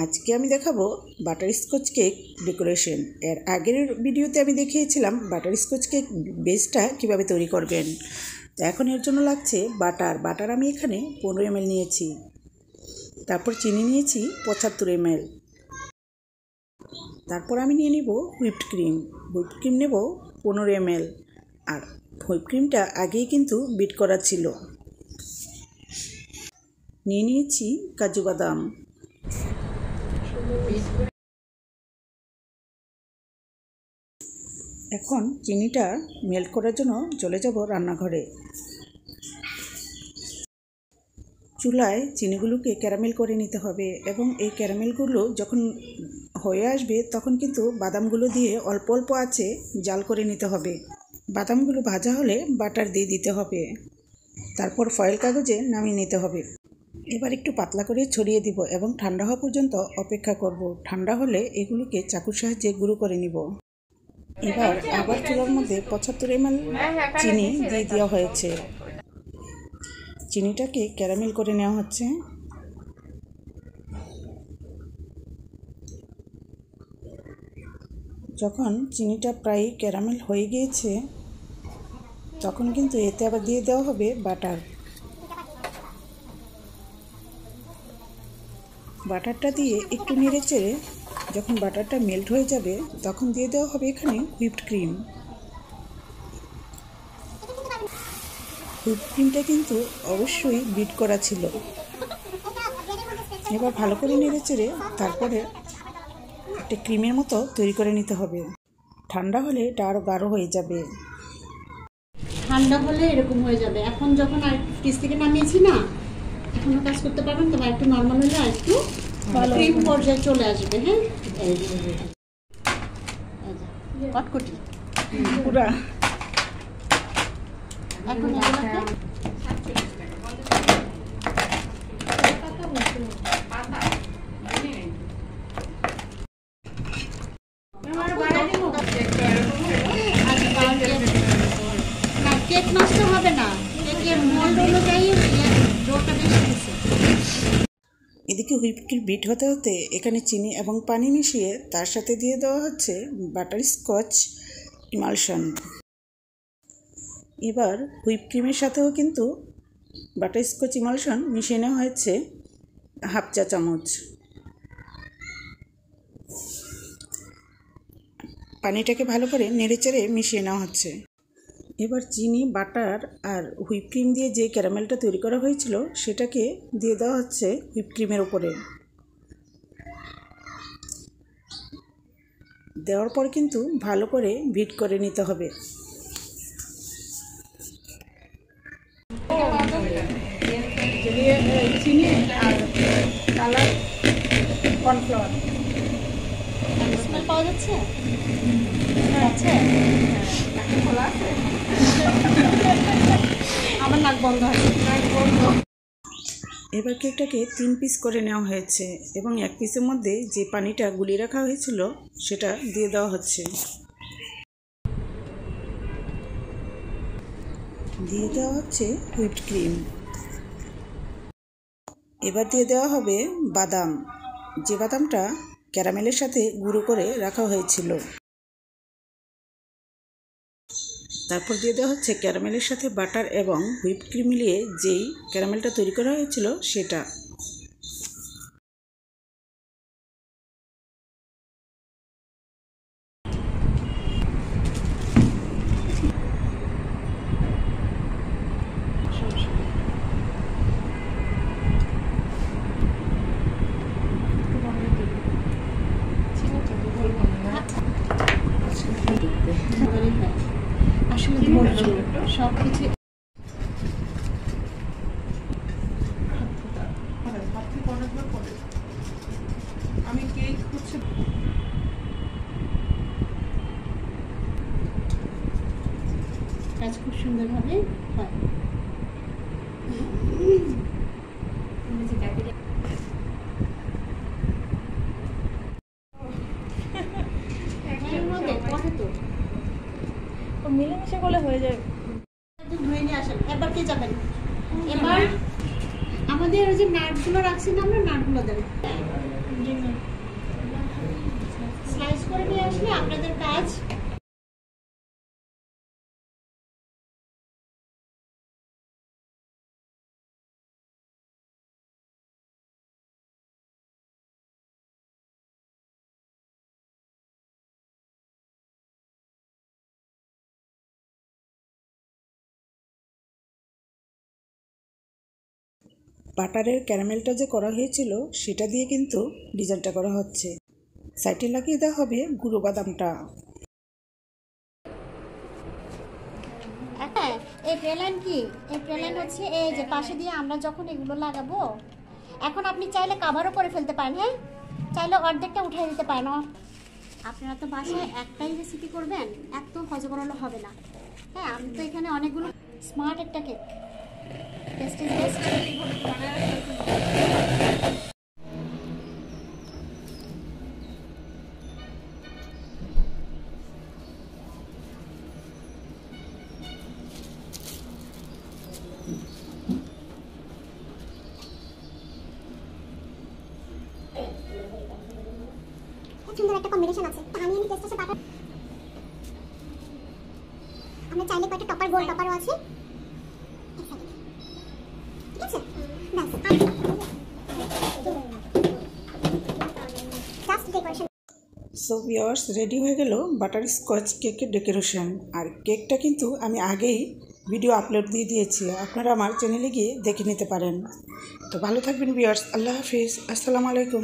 আজকে আমি দেখাবো বাটারস্কচ কেক ডেকোরেশন। এর আগের ভিডিওতে আমি দেখিয়েছিলাম বাটারস্কচ কেক বেসটা কিভাবে তৈরি করবেন। তো এখন এর জন্য লাগছে বাটার আমি এখানে 15 ml নিয়েছি। তারপর চিনি নিয়েছি 75 ml। তারপর আমি নিয়ে নিব হুইপড ক্রিম নেব 15 ml। আর হুইপ ক্রিমটা আগেই কিন্তু বিট করা ছিল। নিয়ে নিয়েছি কাজু বাদাম। এখন চিনিটা মেল্ট করার জন্য চলে যাব রান্নাঘরে। চুলায় চিনিগুলোকে ক্যারামেল করে নিতে হবে এবং এই ক্যারামেলগুলো যখন হয়ে আসবে তখন কিন্তু বাদামগুলো দিয়ে অল্প অল্প আঁচে জাল করে নিতে হবে। বাদামগুলো ভাজা হলে বাটার দিয়ে দিতে হবে। তারপর ফয়েল কাগজে নামিয়ে নিতে হবে। এবার একটু পাতলা করে ছড়িয়ে দিব এবং ঠান্ডা হওয়া পর্যন্ত অপেক্ষা করব। ঠান্ডা হলে এগুলোকে চাকুর সাহায্যে গুঁড়ো করে নিব। এবার আবার চুলার মধ্যে 75 ml চিনি দিয়ে দেওয়া হয়েছে। চিনিটাকে ক্যারামেল করে নেওয়া হচ্ছে। যখন চিনিটা প্রায় ক্যারামেল হয়ে গিয়েছে তখন কিন্তু এতে আবার দিয়ে দেওয়া হবে বাটারটা দিয়ে একটু নেড়ে চেড়ে যখন বাটারটা মেল্ট হয়ে যাবে তখন দিয়ে দেওয়া হবে এখানে হুইপড ক্রিমটা কিন্তু অবশ্যই বিট করা ছিল। এবার ভালো করে নেড়ে চেড়ে তারপরে একটা ক্রিমের মতো তৈরি করে নিতে হবে। ঠান্ডা হলে এটা আরও গাঢ় হয়ে যাবে। ঠান্ডা হলে এরকম হয়ে যাবে। এখন যখন আর ফ্রিজ থেকে নামিয়েছি না, এখনো কাজ করতে পারবেন, তবে একটু নর্মাল হলে আর একটু ক্রিম পর্যায়ে চলে আসবে। হ্যাঁ, কটকটি পুরা এখন কেক নষ্ট হবে না, কেকের মোল্ড অনুযায়ী ডোটা বেশি দিচ্ছে। এদিকে হুইপ ক্রিম বিট হতে হতে এখানে চিনি এবং পানি মিশিয়ে তার সাথে দিয়ে দেওয়া হচ্ছে বাটারস্কচ ইমালশন। এবার হুইপ ক্রিমের সাথেও কিন্তু বাটারস্কচ ইমালশন মিশিয়ে নেওয়া হয়েছে হাফ চা চামচ। পানিটাকে ভালো করে নেড়েচেড়ে মিশিয়ে নেওয়া হচ্ছে। এবার চিনি, বাটার আর হুইপ ক্রিম দিয়ে যে ক্যারামেলটা তৈরি করা হয়েছিল সেটাকে দিয়ে দেওয়া হচ্ছে হুইপ ক্রিমের উপরে। দেওয়ার পর কিন্তু ভালো করে বিট করে নিতে হবে। চিনি আর কালার কর্নফ্লাওয়ার পাওয়া যাচ্ছে। আমার নাক বন্ধ আছে। এবার কেকটাকে 3 পিস করে নেওয়া হয়েছে এবং 1 পিসের মধ্যে যে পানিটা গুলিয়ে রাখা হয়েছিল সেটা দিয়ে দেওয়া হচ্ছে। দিয়ে দেওয়া হচ্ছে হুইপড ক্রিম। এবার দিয়ে দেওয়া হবে বাদাম, যে বাদামটা ক্যারামেলের সাথে গুঁড়ো করে রাখা হয়েছিল। তারপর দিয়ে দেওয়া হচ্ছে ক্যারামেলের সাথে বাটার এবং হুইপড ক্রিম মিলিয়ে যেই ক্যারামেলটা তৈরি করা হয়েছিল সেটা। আসলে সব কিছু আমি কেক হচ্ছে কাজ খুব সুন্দরভাবে হয়। মিলেমিশে করলে হয়ে যায়। ধুয়ে নিয়ে আসেন। এবার কি যাবেন? এবার আমাদের ওই যে নাটগুলো রাখছি না, আমরা নাটগুলো দেবেন। বাটারের ক্যারামেলটা যে করা হয়েছিল সেটা দিয়ে কিন্তু ডিজাইনটা করা হচ্ছে। সাইডে লাগিয়ে দেওয়া হবে গুঁড়ো বাদামটা। হ্যাঁ, এই প্রেলাইন কি, এই প্রেলাইন হচ্ছে এই যে পাশে দিয়ে আমরা যখন এগুলো লাগাবো, এখন আপনি চাইলে কাভারও করে ফেলতে পারেন, হ্যাঁ, চাইলে অর্ধেকটা উঠিয়ে দিতে পারেন। আপনারা তো বাসায় একটাই রেসিপি করবেন, এত হজবরল হবে না। হ্যাঁ, আমি তো এখানে অনেকগুলো স্মার্ট একটা কেক, টেস্ট ইজ বেস্ট। সুন্দর একটা কম্বিনেশন আছে। তা আমি টেস্ট বাটার, আমরা চাইলে কয়েকটা টপার, গোল টপারও আছে, ঠিক আছে। Just decoration. So viewers, ready হয়ে গেল বাটার স্কচ কেকের ডেকোরেশন। আর কেকটা কিন্তু আমি আগেই ভিডিও আপলোড দিয়ে দিয়েছি, আপনারা আমার চ্যানেলে গিয়ে দেখে নিতে পারেন। তো ভালো থাকবেন ভিউয়ার্স, আল্লাহ হাফিজ, আসসালামু আলাইকুম।